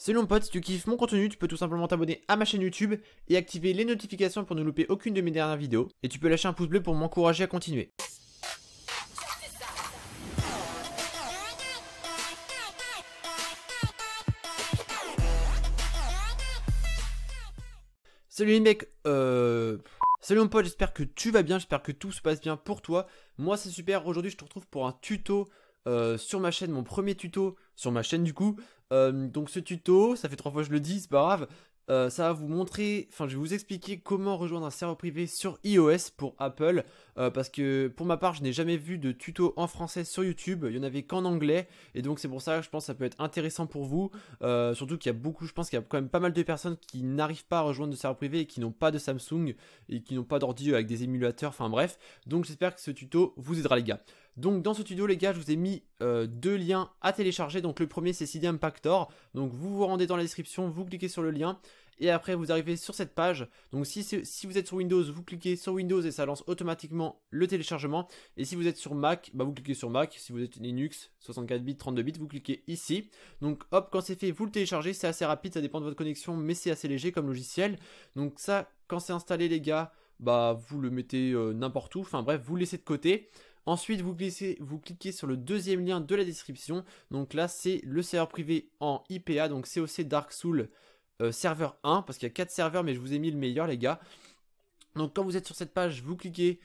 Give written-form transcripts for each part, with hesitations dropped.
Salut mon pote, si tu kiffes mon contenu, tu peux tout simplement t'abonner à ma chaîne YouTube et activer les notifications pour ne louper aucune de mes dernières vidéos. Et tu peux lâcher un pouce bleu pour m'encourager à continuer. Salut les mecs, Salut mon pote, j'espère que tu vas bien, j'espère que tout se passe bien pour toi. Moi c'est super, aujourd'hui je te retrouve pour un tuto sur ma chaîne, mon premier tuto sur ma chaîne du coup. Donc ce tuto, ça fait 3 fois que je le dis, c'est pas grave. Ça va vous montrer, enfin je vais vous expliquer comment rejoindre un serveur privé sur iOS pour Apple. Parce que pour ma part je n'ai jamais vu de tuto en français sur YouTube, il n'y en avait qu'en anglais. Et donc c'est pour ça que je pense que ça peut être intéressant pour vous. Surtout qu'il y a beaucoup, je pense qu'il y a quand même pas mal de personnes qui n'arrivent pas à rejoindre de serveur privé et qui n'ont pas de Samsung et qui n'ont pas d'ordi avec des émulateurs, enfin bref. Donc j'espère que ce tuto vous aidera les gars. Donc dans ce tuto les gars je vous ai mis 2 liens à télécharger. Donc le premier c'est CD Impactor. Donc vous vous rendez dans la description, vous cliquez sur le lien et après vous arrivez sur cette page. Donc si vous êtes sur Windows, vous cliquez sur Windows et ça lance automatiquement le téléchargement. Et si vous êtes sur Mac, bah vous cliquez sur Mac. Si vous êtes Linux, 64 bits, 32 bits, vous cliquez ici. Donc hop, quand c'est fait, vous le téléchargez. C'est assez rapide, ça dépend de votre connexion, mais c'est assez léger comme logiciel. Donc ça, quand c'est installé les gars, bah vous le mettez n'importe où. Enfin bref, vous le laissez de côté. Ensuite, vous cliquez sur le deuxième lien de la description. Donc là, c'est le serveur privé en IPA, donc COC Dark Soul serveur 1, parce qu'il y a 4 serveurs, mais je vous ai mis le meilleur, les gars. Donc quand vous êtes sur cette page, vous cliquez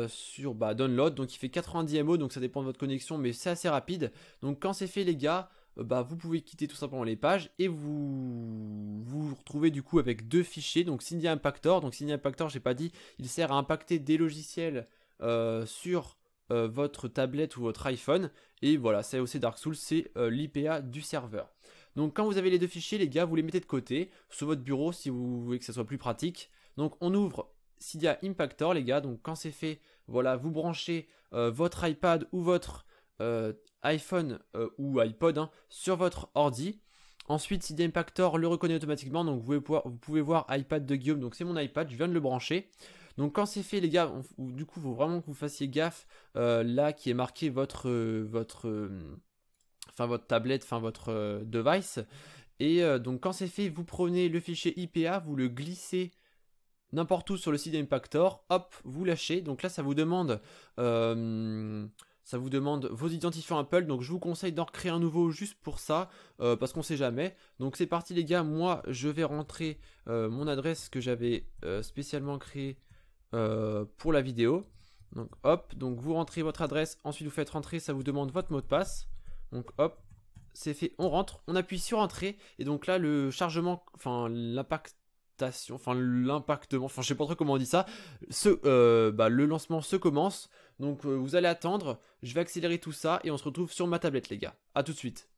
sur Download, donc il fait 90 MO, donc ça dépend de votre connexion, mais c'est assez rapide. Donc quand c'est fait, les gars, vous pouvez quitter tout simplement les pages et vous retrouvez du coup avec 2 fichiers. Donc CD Impactor, CD Impactor, j'ai pas dit, il sert à impacter des logiciels sur votre tablette ou votre iPhone. Et voilà, c'est aussi Dark Souls, c'est l'IPA du serveur. Donc quand vous avez les 2 fichiers les gars, vous les mettez de côté sur votre bureau si vous voulez que ça soit plus pratique. Donc on ouvre Cydia Impactor les gars. Donc quand c'est fait, voilà, vous branchez votre iPad ou votre iPhone ou iPod sur votre ordi. Ensuite Cydia Impactor le reconnaît automatiquement. Donc vous pouvez voir iPad de Guillaume. Donc c'est mon iPad, je viens de le brancher. Donc quand c'est fait les gars, du coup il faut vraiment que vous fassiez gaffe là qui est marqué votre tablette, votre device. Et donc quand c'est fait, vous prenez le fichier IPA, vous le glissez n'importe où sur le CD Impactor, hop, vous lâchez. Donc là ça vous demande vos identifiants Apple. Donc je vous conseille d'en recréer un nouveau juste pour ça, parce qu'on sait jamais. Donc c'est parti les gars, moi je vais rentrer mon adresse que j'avais spécialement créée pour la vidéo. Donc hop, donc vous rentrez votre adresse, ensuite vous faites rentrer, ça vous demande votre mot de passe. Donc hop, c'est fait, on rentre, on appuie sur entrée et donc là le chargement, l'impactation, l'impactement, je sais pas trop comment on dit ça, le lancement se commence. Donc vous allez attendre, je vais accélérer tout ça et on se retrouve sur ma tablette les gars. A tout de suite.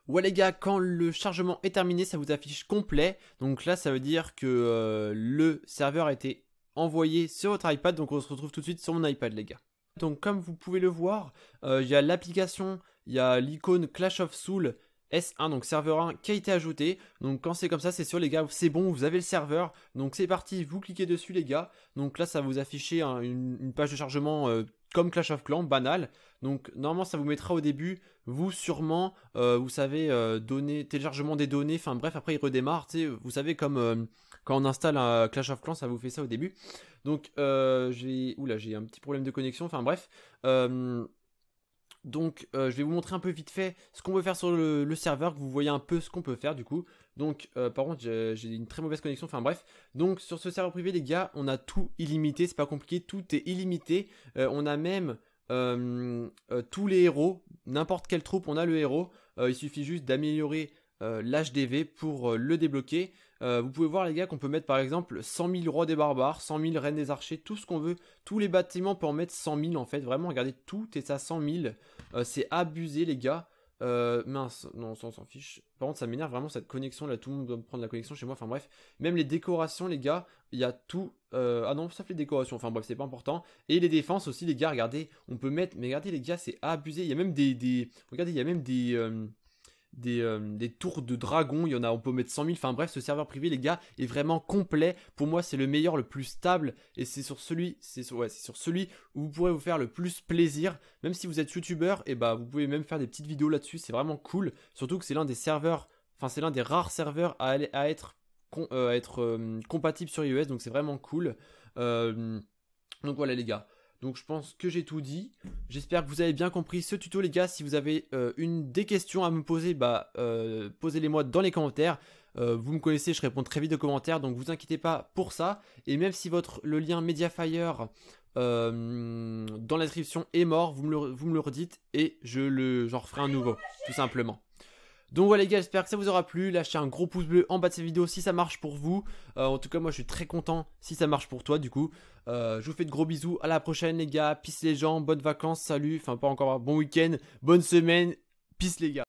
Ouais les gars, quand le chargement est terminé, ça vous affiche complet. Donc là, ça veut dire que le serveur a été envoyé sur votre iPad. Donc on se retrouve tout de suite sur mon iPad les gars. Donc comme vous pouvez le voir, il y a l'application, il y a l'icône Clash of Souls S1, donc serveur 1 qui a été ajouté. Donc quand c'est comme ça, c'est sûr les gars, c'est bon, vous avez le serveur. Donc c'est parti, vous cliquez dessus les gars. Donc là, ça va vous afficher une page de chargement comme Clash of Clans, banal. Donc normalement ça vous mettra au début, vous sûrement, vous savez, téléchargement des données, enfin bref, après il redémarre, tu sais, vous savez comme quand on installe un Clash of Clans, ça vous fait ça au début. Donc j'ai un petit problème de connexion, enfin bref. Donc je vais vous montrer un peu vite fait ce qu'on peut faire sur le serveur, que vous voyez un peu ce qu'on peut faire du coup. Donc par contre j'ai une très mauvaise connexion, enfin bref. Donc sur ce serveur privé les gars, on a tout illimité, c'est pas compliqué, tout est illimité. On a même tous les héros, n'importe quelle troupe on a le héros. Il suffit juste d'améliorer l'HDV pour le débloquer. Vous pouvez voir les gars qu'on peut mettre par exemple 100 000 rois des barbares, 100 000 reines des archers, tout ce qu'on veut. Tous les bâtiments on peut en mettre 100 000 en fait, vraiment regardez, tout est à 100 000. C'est abusé les gars. Mince, non, ça on s'en fiche. Par contre, ça m'énerve vraiment cette connexion là. Tout le monde doit prendre la connexion chez moi. Enfin bref, même les décorations, les gars, il y a tout. Ah non, sauf les décorations. Enfin bref, c'est pas important. Et les défenses aussi, les gars. Regardez, on peut mettre. Mais regardez, les gars, c'est abusé. Il y a même regardez, il y a même des tours de dragon, il y en a, on peut mettre 100 000, enfin bref, ce serveur privé les gars est vraiment complet, pour moi c'est le meilleur, le plus stable, et c'est sur celui, ouais, c'est sur celui où vous pourrez vous faire le plus plaisir, même si vous êtes youtubeur, et bah vous pouvez même faire des petites vidéos là-dessus, c'est vraiment cool, surtout que c'est l'un des serveurs, enfin c'est l'un des rares serveurs à être compatible sur iOS, donc c'est vraiment cool, donc voilà les gars. Donc je pense que j'ai tout dit. J'espère que vous avez bien compris ce tuto les gars. Si vous avez des questions à me poser, bah posez-les moi dans les commentaires. Vous me connaissez, je réponds très vite aux commentaires, donc vous inquiétez pas pour ça. Et même si le lien Mediafire dans la description est mort, vous me le redites et j'en referai un nouveau, tout simplement. Donc voilà les gars, j'espère que ça vous aura plu. Lâchez un gros pouce bleu en bas de cette vidéo si ça marche pour vous. En tout cas moi je suis très content si ça marche pour toi du coup. Je vous fais de gros bisous, à la prochaine les gars. Peace les gens, bonnes vacances, salut. Enfin pas encore, bon week-end, bonne semaine. Peace les gars.